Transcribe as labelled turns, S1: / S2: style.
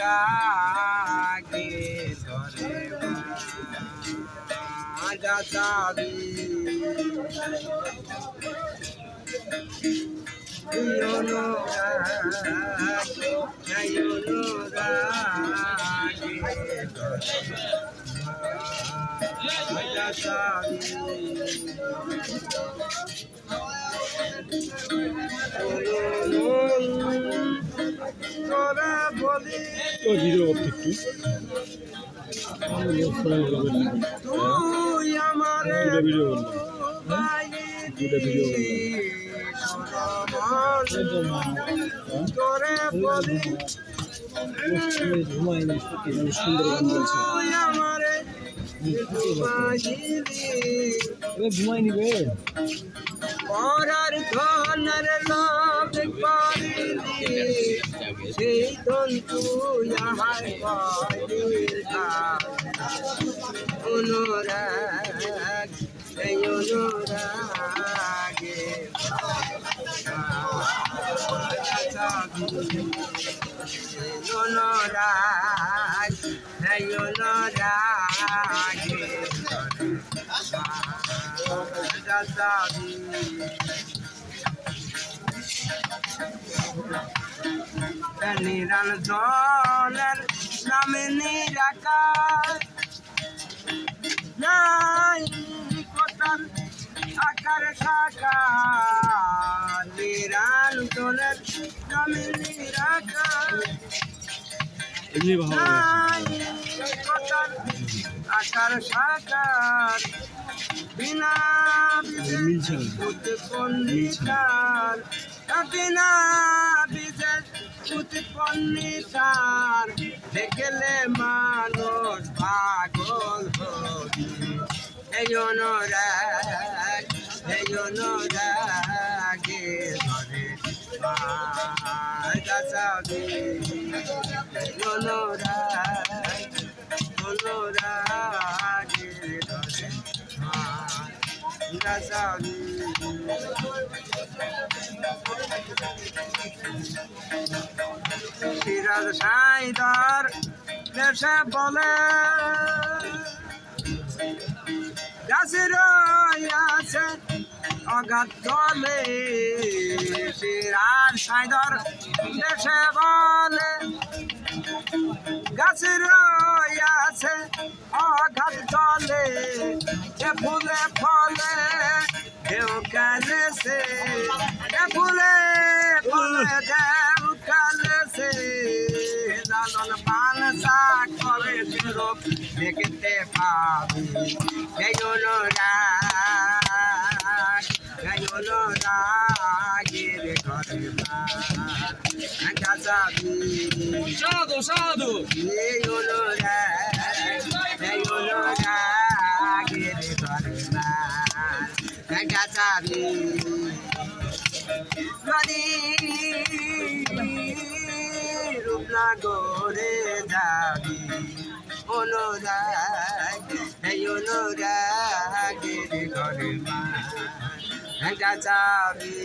S1: রাগে ধরে যাবি তোরা বলি
S2: ভিডিও করতে
S1: তুই আমার
S2: একটু ভিডিও
S1: তোরে বলি
S2: সুন্দর গান বলছে
S1: আমারে
S2: ঘুমাই নিবে
S1: পরার ধনের লোভ করিলি সেই ধন তুই আমার অনুরাগ এই অনুরাগে অনুরাগ এই অনুরাগে নিরঞ্জনের নামে নিরাকার নাই কোটাল আকার সাকার নিরঞ্জনের নামে নিরাকার
S2: এমনি ভালো
S1: নাই কোটাল আকার সাকার বিনা
S2: মিলছে
S1: উৎপন্নিকার বিনা বিশেষ উৎপন্নিকার দেখলে মানুষ পাগল হবি এই অনুরাগ এই অনুরাগে ধরে যাবি অনুরাগ অনুরাগে ধরে যাবি সিরাজ সাইদার দেশে বলে গাছের আছে অগাধ দলে সিরাজ সাইদার দেশে বলে গাছের আছে অগাধ দলে ফুলে ফলে দেও কালেছে ফুলে ফলে দেও কালেছে লালন পান শাক করে রূপ দেখতে পাবি এই অনুরাগ এই অনুরাগের ঘরে যাবি
S2: সাধু সাধু
S1: এই অনুরাগ এই অনুরাগের ঘরে যাবি নদী রূপনগরে যাবি অনুরাগ এই অনুরাগের ঘরে যাবি